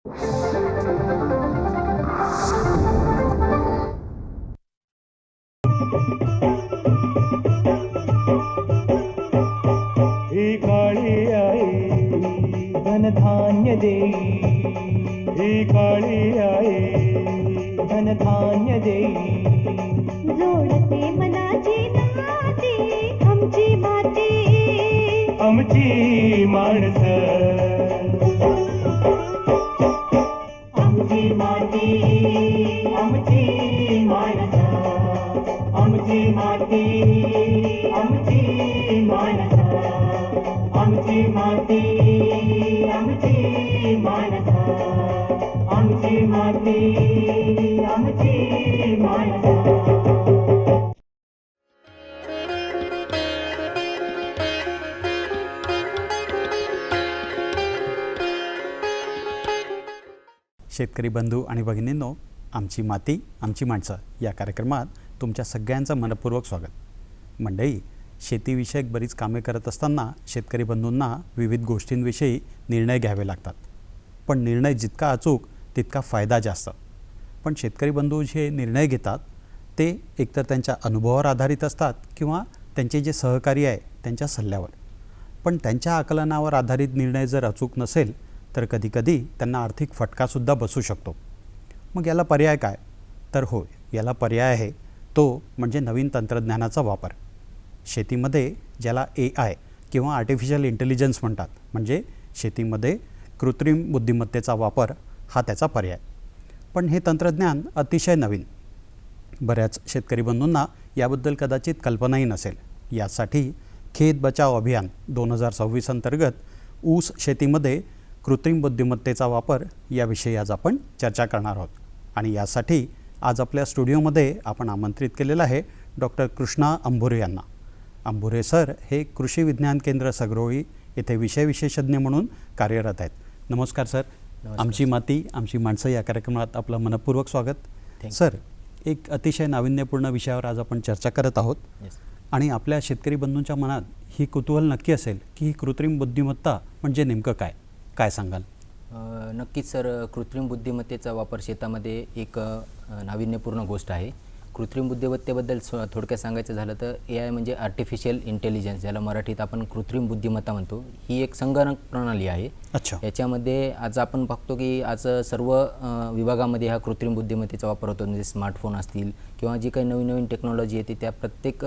ही काळी आई धनधान्य देई, ही काळी आई धनधान्य देई. जोडते मनाची नाती आमची माती, आमची माणसं, आमची माती, आमची माणसं, आमची माती, आमची माणसं, आमची माती, आमची माणसं, आमची माती, आमची माणसं. शेतकरी बंधू आणि भगिनींनो, आमची माती आमची माणसं या कार्यक्रमात तुमच्या सगळ्यांचं मनपूर्वक स्वागत. मंडळी, शेतीविषयक बरीच कामे करत असताना शेतकरी बंधूंना विविध गोष्टींविषयी निर्णय घ्यावे लागतात. पण निर्णय जितका अचूक तितका फायदा जास्त. पण शेतकरी बंधू जे निर्णय घेतात ते एकतर त्यांच्या अनुभवावर आधारित असतात किंवा त्यांचे जे सहकारी आहे त्यांच्या सल्ल्यावर. पण त्यांच्या आकलनावर आधारित निर्णय जर अचूक नसेल तर कधीकधी त्यांना आर्थिक फटकासुद्धा बसू शकतो. मग याला पर्याय काय? तर होय, याला पर्याय आहे तो म्हणजे नवीन तंत्रज्ञानाचा वापर. शेतीमध्ये ज्याला AI किंवा आर्टिफिशियल इंटेलिजन्स म्हणतात, म्हणजे शेतीमध्ये कृत्रिम बुद्धिमत्तेचा वापर हा त्याचा पर्याय. पण हे तंत्रज्ञान अतिशय नवीन. बऱ्याच शेतकरी बंधूंना याबद्दल कदाचित कल्पनाही नसेल. यासाठी खेत बचाव अभियान 2026 अंतर्गत ऊस शेतीमध्ये कृत्रिम बुद्धिमत्तेचा वापर याविषयी आज आपण चर्चा करणार आहोत. आणि यासाठी आज आपल्या स्टुडिओमध्ये आपण आमंत्रित केलेलं आहे डॉक्टर कृष्णा अंभुरे यांना. अंभुरे सर हे कृषी विज्ञान केंद्र सगरोळी येथे विषय विशेषज्ञ म्हणून कार्यरत आहेत. नमस्कार सर. आमची माती आमची माणसं या कार्यक्रमात आपलं मनपूर्वक स्वागत. सर, एक अतिशय नाविन्यपूर्ण विषयावर आज आपण चर्चा करत आहोत. आणि आपल्या शेतकरी बंधूंच्या मनात ही कुतूहल नक्की असेल की ही कृत्रिम बुद्धिमत्ता म्हणजे नेमकं काय, काय सांगाल? नक्कीच सर, कृत्रिम बुद्धिमत्तेचा वापर शेतामध्ये एक नाविन्यपूर्ण गोष्ट आहे. कृत्रिम बुद्धिमत्तेबद्दल थोडक्यात सांगायचं झालं तर AI म्हणजे आर्टिफिशियल इंटेलिजन्स, ज्याला मराठीत आपण कृत्रिम बुद्धिमत्ता म्हणतो, ही एक संगणक प्रणाली आहे. अच्छा. याच्यामध्ये आज आपण बघतो की आज सर्व विभागामध्ये हा कृत्रिम बुद्धिमत्तेचा वापर होतो. म्हणजे स्मार्टफोन असतील किंवा जी काही नवीन नवीन टेक्नॉलॉजी येते त्या प्रत्येक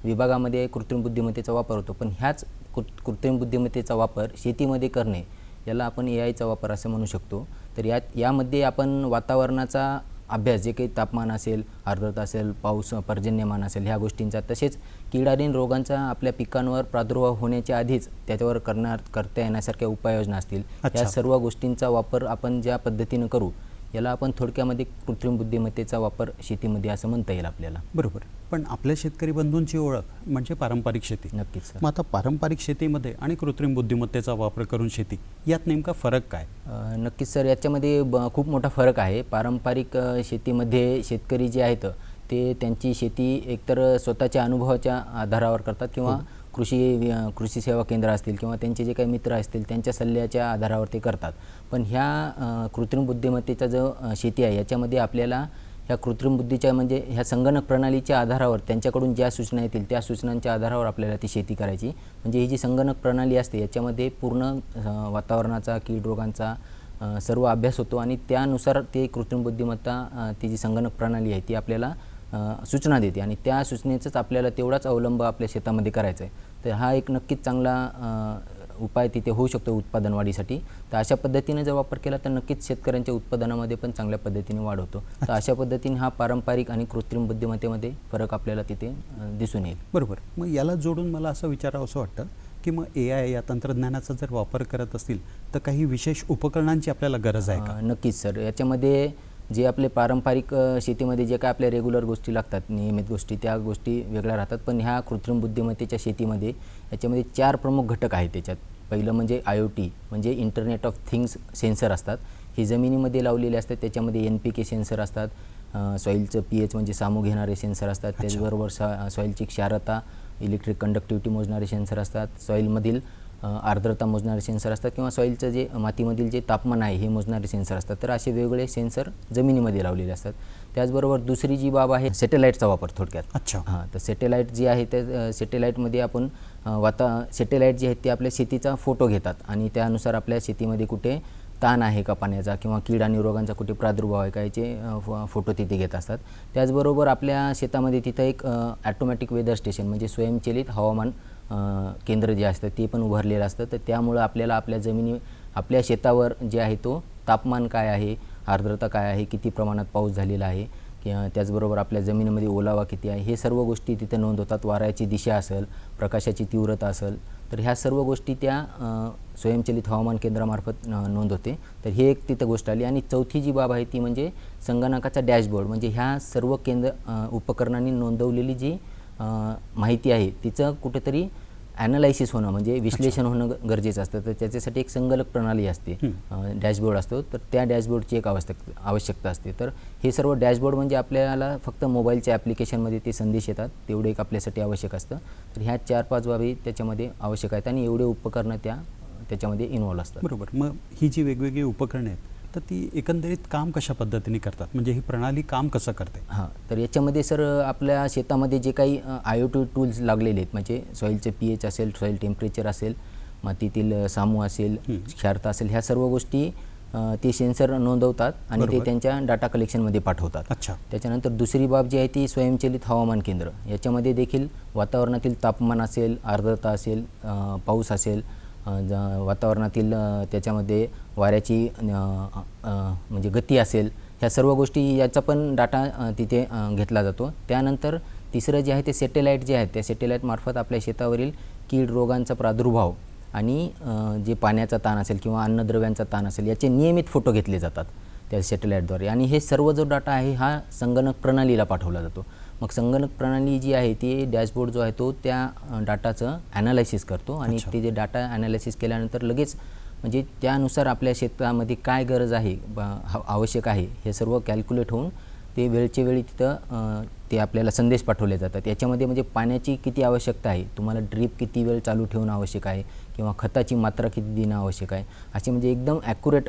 विभागामध्ये कृत्रिम बुद्धिमत्तेचा वापर होतो. पण ह्याच कृत्रिम बुद्धिमत्तेचा वापर शेतीमध्ये करणे याला आपण AIचा वापर असं म्हणू शकतो. तर यामध्ये आपण वातावरणाचा अभ्यास, जे काही तापमान असेल, आर्द्रता असेल, पाऊस, पर्जन्यमान असेल, ह्या गोष्टींचा, तसेच किडारीन रोगांचा आपल्या पिकांवर प्रादुर्भाव होण्याच्या आधीच त्याच्यावर करता येण्यासारख्या उपाययोजना असतील, या सर्व गोष्टींचा वापर आपण ज्या पद्धतीनं करू याला आपण थोडक्यामध्ये कृत्रिम बुद्धिमत्तेचा वापर शेतीमध्ये असं म्हणता येईल आपल्याला. बरोबर. पण आपल्या शेतकरी बंधूंची ओळख म्हणजे पारंपरिक शेती. नक्कीच सर. मग आता पारंपरिक शेतीमध्ये आणि कृत्रिम बुद्धिमत्तेचा वापर करून शेती यात नेमका फरक काय? नक्कीच सर, याच्यामध्ये खूप मोठा फरक आहे. पारंपरिक शेतीमध्ये शेतकरी जे आहेत ते त्यांची शेती एकतर स्वतःच्या अनुभवाच्या आधारावर करतात किंवा कृषी सेवा केंद्र असतील किंवा त्यांचे जे काही मित्र असतील त्यांच्या सल्ल्याच्या आधारावर ते करतात. पण ह्या कृत्रिम बुद्धिमत्तेचा जो शेती आहे याच्यामध्ये आपल्याला ह्या कृत्रिम बुद्धीच्या म्हणजे ह्या संगणक प्रणालीच्या आधारावर त्यांच्याकडून ज्या सूचना येतील त्या सूचनांच्या आधारावर आपल्याला ती शेती करायची. म्हणजे ही जी संगणक प्रणाली असते याच्यामध्ये पूर्ण वातावरणाचा, कीड रोगांचा सर्व अभ्यास होतो आणि त्यानुसार ते कृत्रिम बुद्धिमत्ता, ती जी संगणक प्रणाली आहे ती आपल्याला सूचना देते आणि त्या सूचनेचाच आपल्याला तेवढाच अवलंब आपल्या शेतामध्ये करायचा आहे. तर हा एक नक्कीच चांगला उपाय तिथे होऊ शकतो उत्पादन वाढीसाठी. तर अशा पद्धतीने जर वापर केला तर नक्कीच शेतकऱ्यांच्या उत्पादनामध्ये पण चांगल्या पद्धतीने वाढ होतो. तर अशा पद्धतीने हा पारंपरिक आणि कृत्रिम बुद्धिमत्तेमध्ये फरक आपल्याला तिथे दिसून येईल. बरोबर. मग याला जोडून मला असं विचारावं असं वाटतं की मग AI या तंत्रज्ञानाचा जर वापर करत असतील तर काही विशेष उपकरणांची आपल्याला गरज आहे का? नक्कीच सर. याच्यामध्ये जे आपले पारंपरिक शेतीमध्ये जे काय आपल्या रेग्युलर गोष्टी लागतात, नियमित गोष्टी, त्या गोष्टी वेगळ्या राहतात. पण ह्या कृत्रिम बुद्धिमत्तेच्या शेतीमध्ये याच्यामध्ये 4 प्रमुख घटक आहेत त्याच्यात. पहिलं म्हणजे IoT म्हणजे इंटरनेट ऑफ थिंग्स सेन्सर असतात. हे जमिनीमध्ये लावलेले असतात. त्याच्यामध्ये NPK सेन्सर असतात, सॉईलचं pH म्हणजे सामू घेणारे सेन्सर असतात, त्याचबरोबर सॉईलची क्षारता, इलेक्ट्रिक कंडक्टिव्हिटी मोजणारे सेन्सर असतात, सॉईलमधील आर्द्रता मोजणारे सेन्सर असतात किंवा सॉईलचं जे मातीमधील जे तापमान आहे हे मोजणारे सेन्सर असतात. तर असे वेगवेगळे सेन्सर जमिनीमध्ये लावलेले असतात. त्याचबरोबर दुसरी जी बाब आहे सॅटेलाईटचा वापर थोडक्यात. अच्छा. हां, तर सॅटेलाईट जी आहे त्या सॅटेलाईटमध्ये आपण सॅटेलाईट जे आहेत ते आपल्या शेतीचा फोटो घेतात आणि त्यानुसार आपल्या शेतीमध्ये कुठे ताण आहे का पाण्याचा किंवा कीड आणि रोगांचा कुठे प्रादुर्भाव आहे का याचे फोटो तिथे घेत असतात. त्याचबरोबर आपल्या शेतामध्ये तिथं एक ॲटोमॅटिक वेदर स्टेशन म्हणजे स्वयंचलित हवामान केंद्र जे असतं ते पण उभारलेलं असतं. तर त्यामुळं आपल्याला आपल्या शेतावर जे आहे तो तापमान काय आहे, आर्द्रता काय आहे, किती प्रमाणात पाऊस झालेला आहे किंवा त्याचबरोबर आपल्या जमिनीमध्ये ओलावा किती आहे हे सर्व गोष्टी तिथे नोंद होतात. वाऱ्याची दिशा असेल, प्रकाशाची तीव्रता असेल, तर ह्या सर्व गोष्टी त्या स्वयंचलित हवामान केंद्रामार्फत नोंद होते. तर ही एक तिथं गोष्ट आली. आणि चौथी जी बाब आहे ती म्हणजे संगणकाचा डॅशबोर्ड म्हणजे ह्या सर्व उपकरणांनी नोंदवलेली जी माहिती आहे तिचं कुठेतरी ॲनालायसिस होणं म्हणजे विश्लेषण होणं गरजेचं असतं. तर त्याच्यासाठी एक संगणक प्रणाली असते, डॅशबोर्ड असतो. तर त्या डॅशबोर्डची एक आवश्यकता असते. तर हे सर्व डॅशबोर्ड म्हणजे आपल्याला फक्त मोबाईलच्या ॲप्लिकेशनमध्ये ते संदेश येतात तेवढे एक आपल्यासाठी आवश्यक असतं. तर ह्या 4-5 बाबी त्याच्यामध्ये आवश्यक आहेत आणि एवढे उपकरणं त्याच्यामध्ये इन्व्हॉल्व असतात. बरोबर. मग ही जी वेगवेगळी उपकरणे आहेत तर ती एकंदरीत काम कशा पद्धतीने करतात, म्हणजे ही प्रणाली काम कसं करते? हां, तर याच्यामध्ये सर आपल्या शेतामध्ये जे काही IoT टूल्स लागलेले आहेत म्हणजे सॉईलचे pH असेल, सॉईल टेम्परेचर असेल, मातीतील सामू असेल, क्षारता असेल, ह्या सर्व गोष्टी ते सेन्सर नोंदवतात आणि ते त्यांच्या डाटा कलेक्शनमध्ये पाठवतात. अच्छा. त्याच्यानंतर दुसरी बाब जी आहे ती स्वयंचलित हवामान केंद्र. याच्यामध्ये देखील वातावरणातील तापमान असेल, आर्द्रता असेल, पाऊस असेल, वातावरणातील त्याच्यामध्ये वाऱ्याची म्हणजे गती असेल, ह्या सर्व गोष्टी याचा पण डाटा तिथे घेतला जातो. त्यानंतर तिसरं जे आहे ते सॅटेलाईट जे आहेत त्या सॅटेलाईटमार्फत आपल्या शेतावरील कीड रोगांचा प्रादुर्भाव आणि जे पाण्याचा ताण असेल किंवा अन्नद्रव्यांचा ताण असेल याचे नियमित फोटो घेतले जातात त्या सॅटेलाईटद्वारे. आणि हे सर्व जो डाटा आहे हा संगणक प्रणालीला पाठवला जातो. मग संगणक प्रणाली जी आहे ती डॅशबोर्ड जो आहे तो त्या डाटाचं ॲनालायसिस करतो आणि ते जे डाटा ॲनालायसिस केल्यानंतर लगेच म्हणजे त्यानुसार आपल्या शेतामध्ये काय गरज आहे, आवश्यक आहे, हे सर्व कॅल्क्युलेट होऊन ते वेळच्या वेळी तिथं ते आपल्याला संदेश पाठवले जातात. याच्यामध्ये म्हणजे पाण्याची किती आवश्यकता आहे, तुम्हाला ड्रीप किती वेळ चालू ठेवणं आवश्यक आहे किंवा खताची मात्रा किती देणं आवश्यक आहे, असे म्हणजे एकदम ॲक्युरेट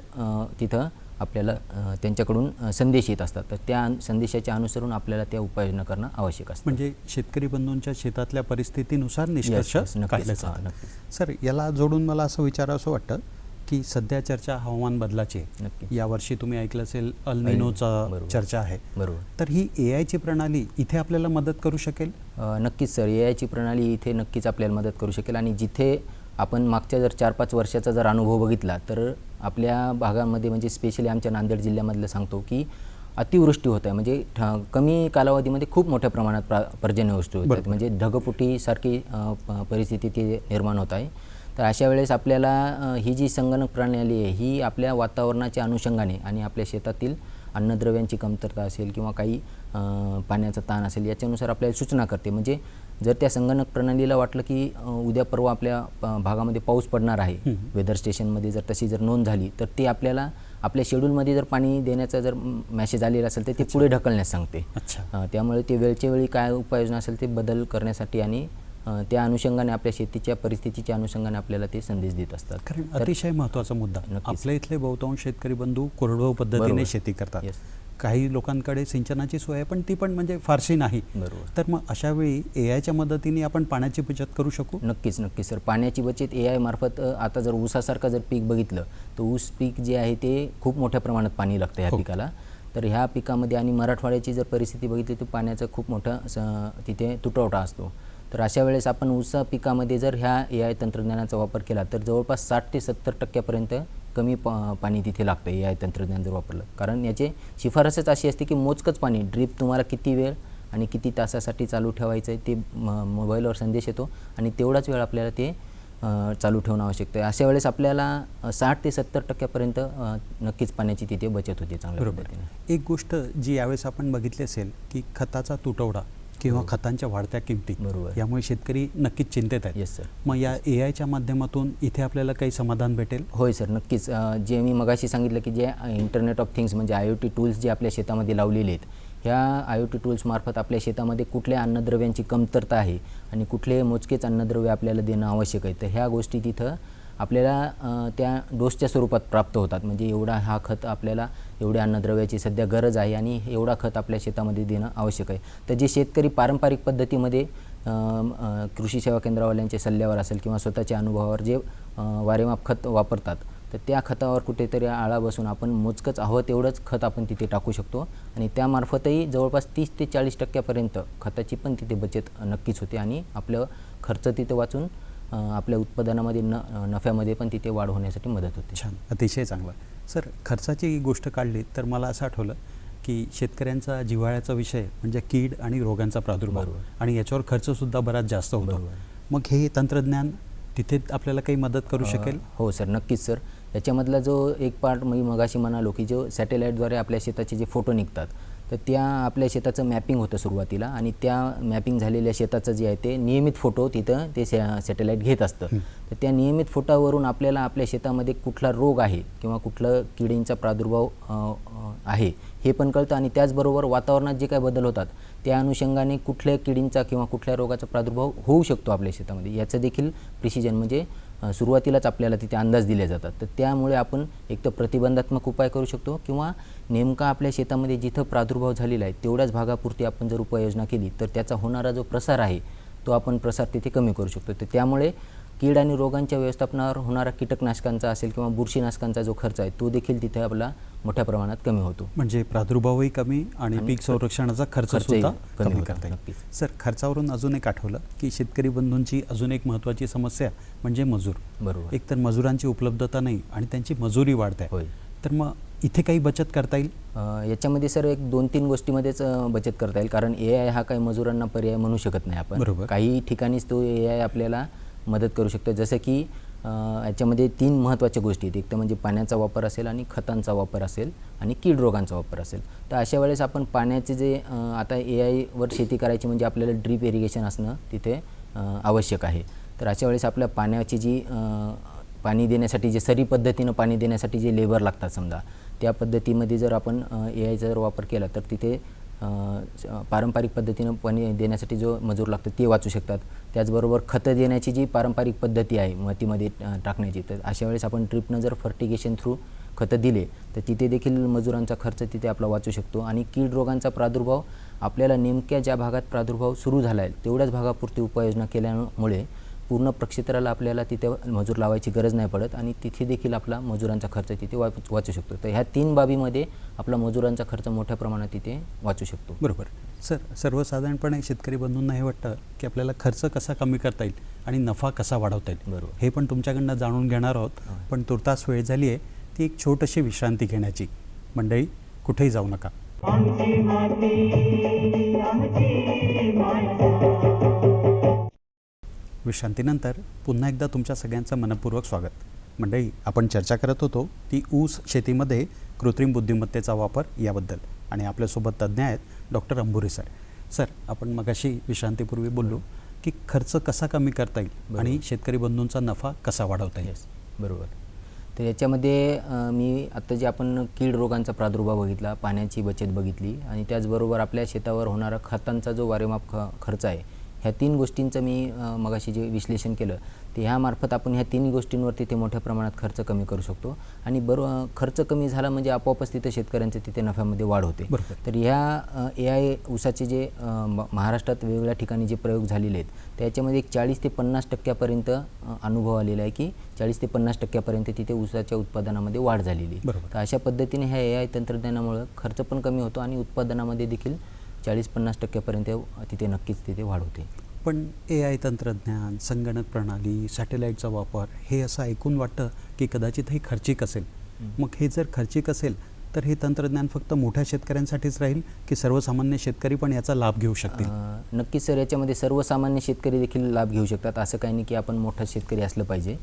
तिथं आपल्याला त्यांच्याकडून संदेश येत असतात. तर त्या संदेशाच्या अनुसरून आपल्याला त्या उपाययोजना करणं आवश्यक असतं. म्हणजे शेतकरी बंधूंच्या शेतातल्या परिस्थितीनुसार निष्कर्ष काढले जातात. सर, याला जोडून मला असं विचारावंसं वाटतं की सध्या चर्चा हवामान बदलाची, यावर्षी तुम्ही ऐकलं असेल अल निनोचा चर्चा आहे. बरोबर. तर ही AIची प्रणाली इथे आपल्याला मदत करू शकेल? नक्कीच सर, AIची प्रणाली इथे नक्कीच आपल्याला मदत करू शकेल. आणि जिथे आपण मागच्या जर 4-5 वर्षाचा जर अनुभव बघितला तर आपल्या भागामध्ये म्हणजे स्पेशली आमच्या नांदेड जिल्ह्यामधलं सांगतो की अतिवृष्टी होत आहे. म्हणजे कमी कालावधीमध्ये खूप मोठ्या प्रमाणात पर्जन्यवृष्टी होत आहे. म्हणजे ढगफुटीसारखी परिस्थिती ती निर्माण होत आहे. तर अशा वेळेस आपल्याला ही जी संगणक प्रणाली आहे ही आपल्या वातावरणाच्या अनुषंगाने आणि आपल्या शेतातील अन्नद्रव्यांची कमतरता असेल किंवा काही पाण्याचा ताण असेल याच्यानुसार आपल्याला सूचना करते. म्हणजे जर त्या संगणक प्रणालीला वाटलं की उद्या परवा आपल्या भागामध्ये पाऊस पडणार आहे, वेदर स्टेशनमध्ये जर तशी जर नोंद झाली तर ते आपल्याला आपल्या शेड्यूलमध्ये जर पाणी देण्याचा जर मेसेज आलेला असेल तर ते पुढे ढकलण्यास सांगते. त्यामुळे ते वेळच्या वेळी काय उपाययोजना असेल ते बदल करण्यासाठी आणि त्या अनुषंगाने आपल्या शेतीच्या परिस्थितीच्या अनुषंगाने आपल्याला ते संदेश देत असतात. कारण अतिशय महत्त्वाचा मुद्दा, आपल्या इथले बहुतांश शेतकरी बंधू कोरडवाहू पद्धतीने शेती करतात. काही लोकांकडे सिंचनाची सोय आहे पण ती पण म्हणजे फारशी नाही. तर मग अशा वेळी AIच्या मदतीने आपण पाण्याची बचत करू शकू? नक्कीच सर, पाण्याची बचत AI मार्फत. आता जर ऊसासारखं जर पीक बघितलं तर ऊस पीक जे आहे ते खूप मोठ्या प्रमाणात पाणी लागतं ह्या पिकाला. तर ह्या पिकामध्ये आणि मराठवाड्याची जर परिस्थिती बघितली तर पाण्याचा खूप मोठा तिथे तुटवडा असतो. तर अशा वेळेस आपण ऊस पिकामध्ये जर ह्या AI तंत्रज्ञानाचा वापर केला तर जवळपास 60 ते 70% कमी पाणी तिथे लागतं AI तंत्रज्ञान जर वापरलं. कारण याची शिफारसच अशी असते की मोजकंच पाणी, ड्रीप तुम्हाला किती वेळ आणि किती तासासाठी चालू ठेवायचं आहे ते मोबाईलवर संदेश येतो आणि तेवढाच वेळ आपल्याला ते चालू ठेवणं आवश्यक आहे. अशा वेळेस आपल्याला 60 ते 70% नक्कीच पाण्याची तिथे बचत होते चांगल्या पद्धतीने. एक गोष्ट जी यावेळेस आपण बघितली असेल की खताचा तुटवडा किंवा खतांच्या वाढत्या किमती, यामुळे शेतकरी नक्कीच चिंतेत आहेत. Yes sir. मग या AIच्या माध्यमातून इथे आपल्याला काही समाधान भेटेल? होय सर, नक्कीच. जे मी मगाशी सांगितलं की जे इंटरनेट ऑफ थिंग्स म्हणजे IoT टूल्स जे आपल्या शेतामध्ये लावलेले आहेत ह्या IoT टूल्समार्फत आपल्या शेतामध्ये कुठल्या अन्नद्रव्यांची कमतरता आहे आणि कुठले मोजकेच अन्नद्रव्य आपल्याला देणं आवश्यक आहे, तर ह्या गोष्टी तिथं आपल्याला त्या डोसच्या स्वरूपात प्राप्त होतात. म्हणजे एवढा हा खत आपल्याला एवढ्या अन्नद्रव्याची सध्या गरज आहे आणि एवढा खत आपल्या शेतामध्ये देणं आवश्यक आहे. तर जे शेतकरी पारंपरिक पद्धतीमध्ये कृषी सेवा केंद्रावाल्यांच्या सल्ल्यावर असेल किंवा स्वतःच्या अनुभवावर जे वारेमाप खत वापरतात, तर त्या खतावर कुठेतरी आळा बसून आपण मोजकंच हवं तेवढंच खत आपण तिथे टाकू शकतो आणि त्यामार्फतही जवळपास 30 ते 40% खताची पण तिथे बचत नक्कीच होते आणि आपलं खर्च तिथे वाचून आपल्या उत्पादनामध्ये नफ्यामध्ये पण तिथे वाढ होण्यासाठी मदत होते. छान, अतिशय चांगलं. सर, खर्चाची गोष्ट काढली तर मला असं आठवलं की शेतकऱ्यांचा जिव्हाळ्याचा विषय म्हणजे कीड आणि रोगांचा प्रादुर्भाव आणि याच्यावर खर्चसुद्धा बराच जास्त होतो. मग हे तंत्रज्ञान तिथे आपल्याला काही मदत करू शकेल? हो सर, नक्कीच सर. याच्यामधला जो एक पार्ट मी मगाशी म्हणालो की जो सॅटेलाईटद्वारे आपल्या शेताचे जे फोटो निघतात, तर त्या आपल्या शेताचं मॅपिंग होतं सुरुवातीला आणि त्या मॅपिंग झालेल्या शेताचं जे आहे ते नियमित फोटो तिथं ते सॅटेलाईट घेत असतं. तर त्या नियमित फोटोवरून आपल्याला आपल्या शेतामध्ये कुठला रोग आहे किंवा कुठलं किडींचा प्रादुर्भाव आहे हे पण कळतं आणि त्याचबरोबर वातावरणात जे काय बदल होतात त्या अनुषंगाने कुठल्या किडींचा किंवा कुठल्या रोगाचा प्रादुर्भाव होऊ शकतो आपल्या शेतामध्ये याचं देखील प्रिसिजन म्हणजे सुरुवातीलाच आपल्याला तिथे अंदाज दिले जातात. तर त्यामुळे आपण एक तर प्रतिबंधात्मक उपाय करू शकतो किंवा नेमका आपल्या शेतामध्ये जिथं प्रादुर्भाव झालेला आहे तेवढ्याच भागापुरती आपण जर उपाययोजना केली तर त्याचा होणारा जो प्रसार आहे तो आपण प्रसार तिथे कमी करू शकतो. तर त्यामुळे कीड आणि रोगांच्या व्यवस्थापनावर होणारा कीटकनाशकांचा असेल किंवा बुरशीनाशकांचा जो खर्च आहे तो देखील तिथे आपला मोठ्या प्रमाणात कमी होतो. म्हणजे प्रादुर्भावही कमी आणि पीक संरक्षणाचा खर्च सुद्धा कमी करता येईल. नक्कीच. सर, खर्चावरून अजून एक आठवलं की शेतकरी बंधूंची अजून एक महत्त्वाची समस्या म्हणजे मजूर. बरोबर. एकतर मजुरांची उपलब्धता नाही आणि त्यांची मजुरी वाढते. होय. तर मग इथे काही बचत करता येईल? याच्यामध्ये सर एक 2-3 गोष्टीमध्येच बचत करता येईल, कारण AI हा काही मजुरांना पर्याय म्हणू शकत नाही आपण. बरोबर. काही ठिकाणीच तो AI आपल्याला मदत करू शकतो. जसं की याच्यामध्ये 3 महत्त्वाच्या गोष्टी आहेत. एक तर म्हणजे पाण्याचा वापर असेल आणि खतांचा वापर असेल आणि कीड रोगांचा वापर असेल. तर अशा वेळेस आपण पाण्याचे जे आता AI वर शेती करायची म्हणजे आपल्याला ड्रीप इरिगेशन असणं तिथे आवश्यक आहे. तर अशा वेळेस आपल्या पाण्याची जी पाणी देण्यासाठी जे सरी पद्धतीनं पाणी देण्यासाठी जे लेबर लागतात समजा, त्या पद्धतीमध्ये जर आपण AIचा जर वापर केला तर तिथे पारंपरिक पद्धतीनं पाणी देण्यासाठी जो मजूर लागतो ते वाचू शकतात. त्याचबरोबर खतं देण्याची जी पारंपरिक पद्धती आहे मातीमध्ये टाकण्याची, तर अशा वेळेस आपण ड्रिपनं जर फर्टिगेशन थ्रू खतं दिले तर तिथे देखील मजुरांचा खर्च तिथे आपला वाचू शकतो. आणि कीड रोगांचा प्रादुर्भाव आपल्याला नेमक्या ज्या भागात प्रादुर्भाव सुरू झाला आहे तेवढ्याच भागापुरती उपाययोजना केल्यामुळे पूर्ण प्रक्षेत्राला आपल्याला तिथे मजूर लावायची गरज नाही पडत आणि तिथे देखील आपला मजुरांचा खर्च तिथे वाचू शकतो. तर ह्या 3 बाबीमध्ये आपला मजुरांचा खर्च मोठ्या प्रमाणात तिथे वाचू शकतो. बरोबर. सर, सर्वसाधारणपणे शेतकरी बंधूंना हे वाटतं की आपल्याला खर्च कसा कमी करता येईल आणि नफा कसा वाढवता येईल. बरोबर. हे पण तुमच्याकडनं जाणून घेणार आहोत. पण तुर्तास वेळ झाली आहे ती एक छोटीशी विश्रांती घेण्याची. मंडळी, कुठेही जाऊ नका. आमची माती आमची माणसं. विश्रांतीनंतर पुन्हा एकदा तुमच्या सगळ्यांचं मनपूर्वक स्वागत. मंडळी, आपण चर्चा करत होतो ती ऊस शेतीमध्ये कृत्रिम बुद्धिमत्तेचा वापर याबद्दल आणि आपल्यासोबत तज्ज्ञ आहेत डॉक्टर अंबुरे सर. सर, आपण मगाशी विश्रांतीपूर्वी बोललो की खर्च कसा कमी करता येईल आणि शेतकरी बंधूंचा नफा कसा वाढवता येईल. बरोबर. तर याच्यामध्ये मी आत्ता जे आपण कीड रोगांचा प्रादुर्भाव बघितला, पाण्याची बचत बघितली आणि त्याचबरोबर आपल्या शेतावर होणारा खतांचा जो वारेमाप खर्च आहे, ह्या 3 गोष्टींचं मी मगाशी जे विश्लेषण केलं ते ह्यामार्फत आपण ह्या 3 गोष्टींवर तिथे मोठ्या प्रमाणात खर्च कमी करू शकतो आणि खर्च कमी झाला म्हणजे आपोआपच तिथे शेतकऱ्यांचे तिथे नफ्यामध्ये वाढ होते. बरोबर. तर ह्या AI ऊसाचे जे महाराष्ट्रात वेगवेगळ्या ठिकाणी जे प्रयोग झालेले आहेत त्याच्यामध्ये एक 40 ते 50% अनुभव आलेला आहे की 40 ते 50% तिथे ऊसाच्या उत्पादनामध्ये वाढ झालेली आहे. बरोबर. तर अशा पद्धतीने ह्या AI तंत्रज्ञानामुळे खर्च पण कमी होतो आणि उत्पादनामध्ये देखील 40-50% तिथे नक्कीच तिथे वाढ होते. पण AI तंत्रज्ञान, संगणक प्रणाली, सॅटेलाईटचा वापर हे असं ऐकून वाटतं की कदाचित हे खर्चिक असेल. मग हे जर खर्चिक असेल तर हे तंत्रज्ञान फक्त मोठ्या शेतकऱ्यांसाठीच राहील की सर्वसामान्य शेतकरी पण याचा लाभ घेऊ शकतील? नक्कीच सर, याच्यामध्ये सर्वसामान्य शेतकरी देखील लाभ घेऊ शकतात. असं काही नाही की आपण मोठा शेतकरी असलं पाहिजे.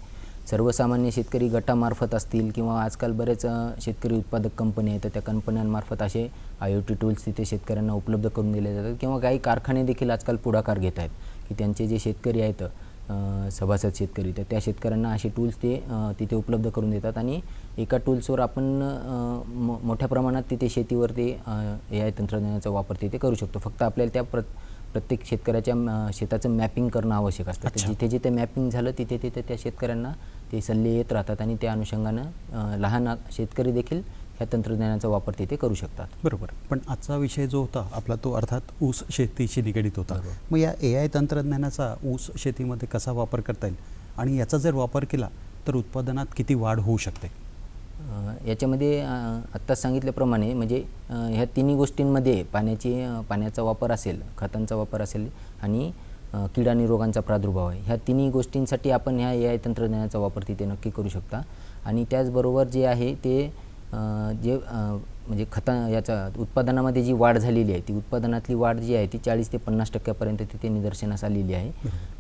सर्वसामान्य शेतकरी गटामार्फत असतील किंवा आजकाल बरेच शेतकरी उत्पादक कंपनी आहेत तर त्या कंपन्यांमार्फत असे IoT टूल्स तिथे शेतकऱ्यांना उपलब्ध करून दिले जातात किंवा काही कारखाने देखील आजकाल पुढाकार घेत आहेत की त्यांचे जे शेतकरी आहेत सभासद शेतकरी, तर त्या शेतकऱ्यांना असे टूल्स ते तिथे उपलब्ध करून देतात आणि एका टूल्सवर आपण मोठ्या प्रमाणात तिथे शेतीवर ते AI तंत्रज्ञानाचा वापर तिथे करू शकतो. फक्त आपल्याला त्या प्रत्येक शेतकऱ्याच्या शेताचं मॅपिंग करणं आवश्यक असतं. तर जिथे जिथे मॅपिंग झालं तिथे तिथे त्या शेतकऱ्यांना ते सल्ले येत राहतात आणि त्या अनुषंगानं लहान शेतकरी देखील ह्या तंत्रज्ञानाचा वापर तिथे करू शकतात. बरोबर. पण आजचा विषय जो होता आपला तो अर्थात ऊस शेतीशी निगडीत होता. मग या AI तंत्रज्ञानाचा ऊस शेतीमध्ये कसा वापर करता येईल आणि याचा जर वापर केला तर उत्पादनात किती वाढ होऊ शकते? याच्यामध्ये आत्ताच सांगितल्याप्रमाणे म्हणजे ह्या तिन्ही गोष्टींमध्ये पाण्याचा वापर असेल, खतांचा वापर असेल आणि कीड आणि रोगांचा प्रादुर्भाव आहे, ह्या तिन्ही गोष्टींसाठी आपण ह्या AI तंत्रज्ञानाचा वापर तिथे नक्की करू शकता. आणि त्याचबरोबर जे आहे ते म्हणजे याचा उत्पादनामध्ये जी वाढ झालेली आहे, ती उत्पादनातली वाढ जी आहे ती 40 ते 50% तिथे निदर्शनास आलेली आहे.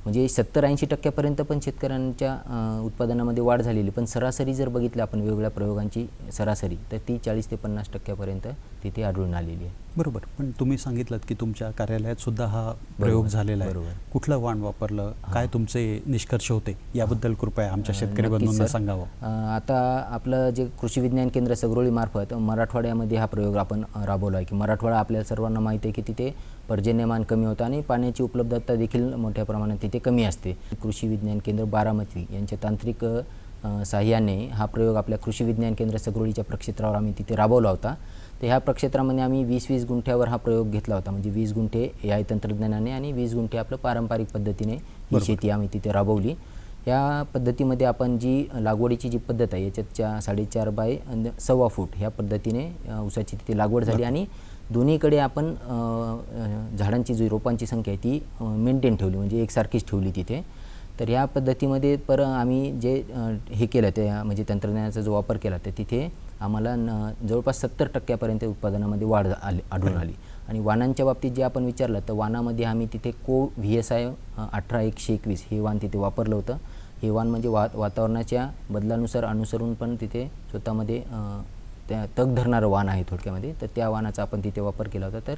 म्हणजे 70-80% पण शेतकऱ्यांच्या उत्पादनामध्ये वाढ झालेली, पण सरासरी जर बघितलं आपण वेगवेगळ्या प्रयोगांची सरासरी, तर ती 40 ते 50% तिथे आढळून आलेली आहे. बरोबर. पण तुम्ही सांगितलं की तुमच्या कार्यालयात सुद्धा हा प्रयोग झालेला आहे. कुठलं वाण वापरलं, काय तुमचे निष्कर्ष होते, याबद्दल कृपया आमच्या शेतकरी बंधूंना सांगावं. आता आपलं जे कृषी विज्ञान केंद्र सगरोळी मार्फत मराठवाड्यामध्ये हा प्रयोग आपण राबवला आहे की मराठवाडा आपल्याला सर्वांना माहिती आहे की तिथे पर्जन्यमान कमी होतं आणि पाण्याची उपलब्धता देखील मोठ्या प्रमाणात तिथे कमी असते. कृषी विज्ञान केंद्र बारामती यांच्या तांत्रिक साहाय्याने हा प्रयोग आपल्या कृषी विज्ञान केंद्र सगरोळीच्या प्रक्षेत्रावर आम्ही तिथे राबवला होता. तर ह्या प्रक्षेत्रामध्ये आम्ही 20-20 गुंठ्यावर हा प्रयोग घेतला होता. म्हणजे 20 गुंठे AI तंत्रज्ञानाने आणि 20 गुंठे आपलं पारंपरिक पद्धतीने ही शेती आम्ही तिथे राबवली. या पद्धतीमध्ये आपण जी लागवडीची जी पद्धत आहे याच्यात 4.5 बाय 1.25 फूट ह्या पद्धतीने ऊसाची तिथे लागवड झाली आणि दोन्हीकडे आपण झाडांची जी रोपांची संख्या आहे ती मेंटेन ठेवली, म्हणजे एकसारखीच ठेवली तिथे. तर ह्या पद्धतीमध्ये आम्ही जे हे केलं ते म्हणजे तंत्रज्ञानाचा जो वापर केला तर तिथे आम्हाला जवळपास 70% उत्पादनामध्ये वाढ आढळून आली. आणि वाणांच्या बाबतीत जे आपण विचारलं तर वाणामध्ये आम्ही तिथे VSI 18-121 हे वाण तिथे वापरलं होतं. हे वाण म्हणजे वातावरणाच्या बदलानुसार अनुसरून पण तिथे स्वतःमध्ये त्या तग धरणारं वाण आहे थोडक्यामध्ये, तर त्या वाणाचा आपण तिथे वापर केला होता. तर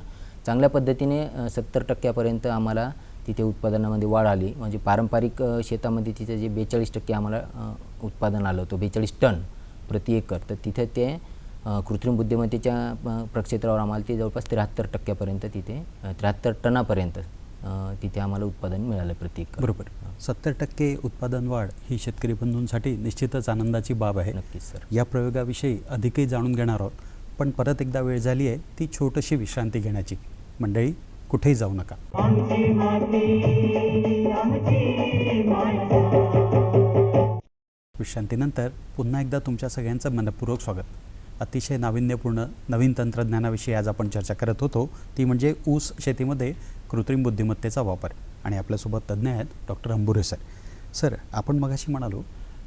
चांगल्या पद्धतीने 70% आम्हाला तिथे उत्पादनामध्ये वाढ आली. म्हणजे पारंपरिक शेतामध्ये तिथे जे 42% आम्हाला उत्पादन आलं होतं, 42 टन प्रति एकर, तर तिथे ते कृत्रिम बुद्धिमत्तेच्या प्रक्षेत्रावर आम्हाला ते जवळपास 73% तिथे 73 टनापर्यंत तिथे आम्हाला उत्पादन मिळालं प्रति एकर. बरोबर. 70% उत्पादन वाढ ही शेतकरी बंधूंसाठी निश्चितच आनंदाची बाब आहे. नक्कीच सर. या प्रयोगाविषयी अधिकही जाणून घेणार आहोत, पण परत एकदा वेळ झाली आहे ती छोटीशी विश्रांती घेण्याची. मंडळी, कुठेही जाऊ नका. आमची माती आमची माणसं. विश्रांतीनंतर पुन्हा एकदा तुमच्या सगळ्यांचं मनपूर्वक स्वागत. अतिशय नाविन्यपूर्ण नवीन तंत्रज्ञानाविषयी आज आपण चर्चा करत होतो, ती म्हणजे ऊस शेतीमध्ये कृत्रिम बुद्धिमत्तेचा वापर. आणि आपल्यासोबत तज्ज्ञ आहेत डॉक्टर अंबुरे सर. सर, आपण मगाशी म्हणालो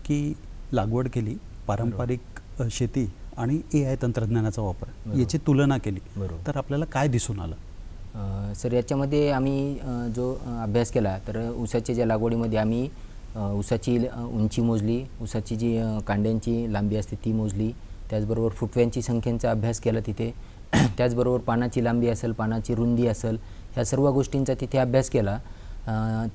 की लागवड केली, पारंपरिक शेती आणि AI तंत्रज्ञानाचा वापर याची तुलना केली, तर आपल्याला काय दिसून आलं? सर, याच्यामध्ये आम्ही जो अभ्यास केला तर ऊसाच्या ज्या लागवडीमध्ये आम्ही ऊसाची उंची मोजली, ऊसाची जी कांड्यांची लांबी असते ती मोजली, त्याचबरोबर फुटव्यांची संख्येचा अभ्यास केला तिथे, त्याचबरोबर पानाची लांबी असेल, पानाची रुंदी असेल, ह्या सर्व गोष्टींचा तिथे अभ्यास केला.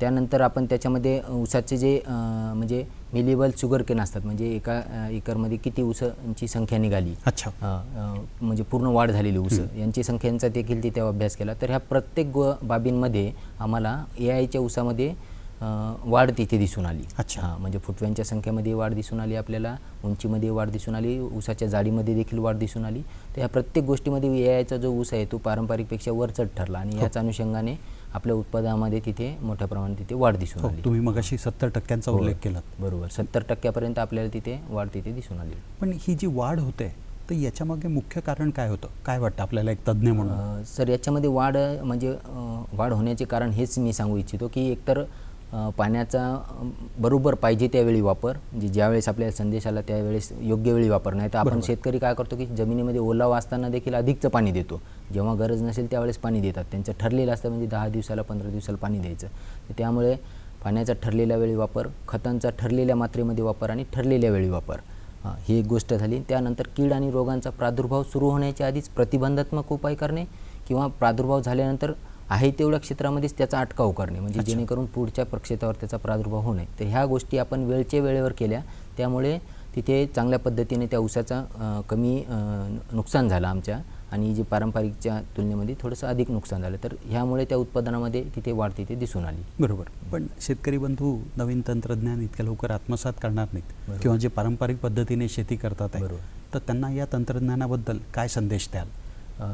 त्यानंतर आपण त्याच्यामध्ये ऊसाचे जे म्हणजे मिलेबल शुगर केन असतात, म्हणजे एका एकरमध्ये किती ऊसांची संख्या निघाली, म्हणजे पूर्ण वाढ झालेली ऊस यांची संख्यांचा देखील तिथे अभ्यास केला. तर ह्या प्रत्येक बाबींमध्ये आम्हाला AIच्या ऊसामध्ये वाढ तिथे दिसून आली. म्हणजे फुटव्यांच्या संख्येमध्ये वाढ दिसून आली, आपल्याला उंचीमध्ये वाढ दिसून आली, ऊसाच्या जाडीमध्ये देखील वाढ दिसून आली. तर ह्या प्रत्येक गोष्टीमध्ये AIचा जो ऊस आहे तो पारंपरिकपेक्षा वरचढ ठरला आणि याच अनुषंगाने आपल्या उत्पादनामध्ये तिथे मोठ्या प्रमाणात तिथे वाढ दिसून आली. तुम्ही मगाशी 70%चा उल्लेख केला. बरोबर, 70% आपल्याला तिथे वाढ तिथे दिसून आली. पण ही जी वाढ होते तर याच्यामागे मुख्य कारण काय होतं, काय वाटतं आपल्याला एक तज्ज्ञ म्हणून? सर, याच्यामध्ये वाढ म्हणजे वाढ होण्याचे कारण हेच मी सांगू इच्छितो की एकतर पाण्याचा बरोबर पाहिजे त्यावेळी वापर, म्हणजे ज्यावेळेस आपल्याला संदेश आला त्यावेळेस योग्य वेळी वापर. नाही तर आपण शेतकरी काय करतो की जमिनीमध्ये ओलावा असताना देखील अधिकचं पाणी देतो, जेव्हा गरज नसेल त्यावेळेस पाणी देतात. त्यांचं ठरलेलं असतं म्हणजे 10 दिवसाला 15 दिवसाला पाणी द्यायचं. तर त्यामुळे पाण्याचा ठरलेल्या वेळी वापर, खतांचा ठरलेल्या मात्रेमध्ये वापर आणि ठरलेल्या वेळी वापर, ही एक गोष्ट झाली. त्यानंतर कीड आणि रोगांचा प्रादुर्भाव सुरू होण्याच्या आधीच प्रतिबंधात्मक उपाय करणे किंवा प्रादुर्भाव झाल्यानंतर आहे तेवढ्या क्षेत्रामध्येच त्याचा अटकाव करणे, म्हणजे जेणेकरून पुढच्या प्रक्षेत्रावर त्याचा प्रादुर्भाव होऊ नये. तर ह्या गोष्टी आपण वेळच्या वेळेवर केल्या, त्यामुळे तिथे चांगल्या पद्धतीने त्या ऊसाचा कमी नुकसान झालं आमच्या, आणि जे पारंपरिकच्या तुलनेमध्ये थोडंसं अधिक नुकसान झालं. तर ह्यामुळे त्या उत्पादनामध्ये तिथे वाढ तिथे दिसून आली. बरोबर. पण शेतकरी बंधू नवीन तंत्रज्ञान इतक्या लवकर आत्मसात करणार नाहीत, किंवा जे पारंपरिक पद्धतीने शेती करतात आहे, तर त्यांना या तंत्रज्ञानाबद्दल काय संदेश द्याल?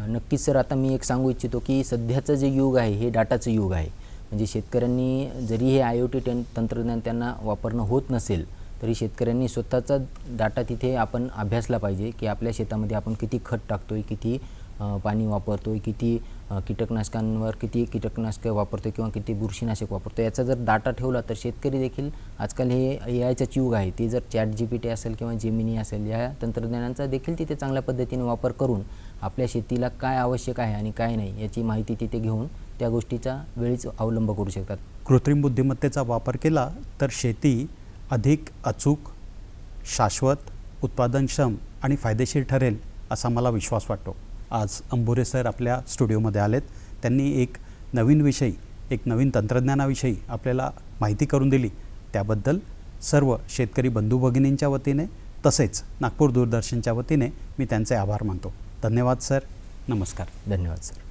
नक्कीच सर, आता मी एक सांगू इच्छितो की सध्याचं जे युग आहे हे डाटाचं युग आहे. म्हणजे शेतकऱ्यांनी जरी हे IoT तंत्रज्ञान त्यांना वापरणं होत नसेल, तरी शेतकऱ्यांनी स्वतःचा डाटा तिथे आपण अभ्यासला पाहिजे की आपल्या शेतामध्ये आपण किती खत टाकतो आहे, किती पाणी वापरतो आहे, किती कीटकनाशकांवर किती कीटकनाशकं वापरतो आहे किंवा किती बुरशीनाशक वापरतो आहे, याचा जर डाटा ठेवला तर शेतकरी देखील, आजकाल हे AIचंच युग आहे, ते जर ChatGPT असेल किंवा जेमिनी असेल, या तंत्रज्ञानाचा देखील तिथे चांगल्या पद्धतीने वापर करून आपल्या शेतीला काय आवश्यक आहे आणि काय नाही याची माहिती तिथे घेऊन त्या गोष्टीचा वेळीच अवलंब करू शकतात. कृत्रिम बुद्धिमत्तेचा वापर केला तर शेती अधिक अचूक, शाश्वत, उत्पादनक्षम आणि फायदेशीर ठरेल असा मला विश्वास वाटतो. आज अंबुरे सर आपल्या स्टुडिओमध्ये आलेत. त्यांनी एक नवीन विषयी, एक नवीन तंत्रज्ञानाविषयी आपल्याला माहिती करून दिली. त्याबद्दल सर्व शेतकरी बंधू भगिनींच्या वतीने तसेच नागपूर दूरदर्शनच्या वतीने मी त्यांचे आभार मानतो. धन्यवाद सर. नमस्कार. धन्यवाद सर.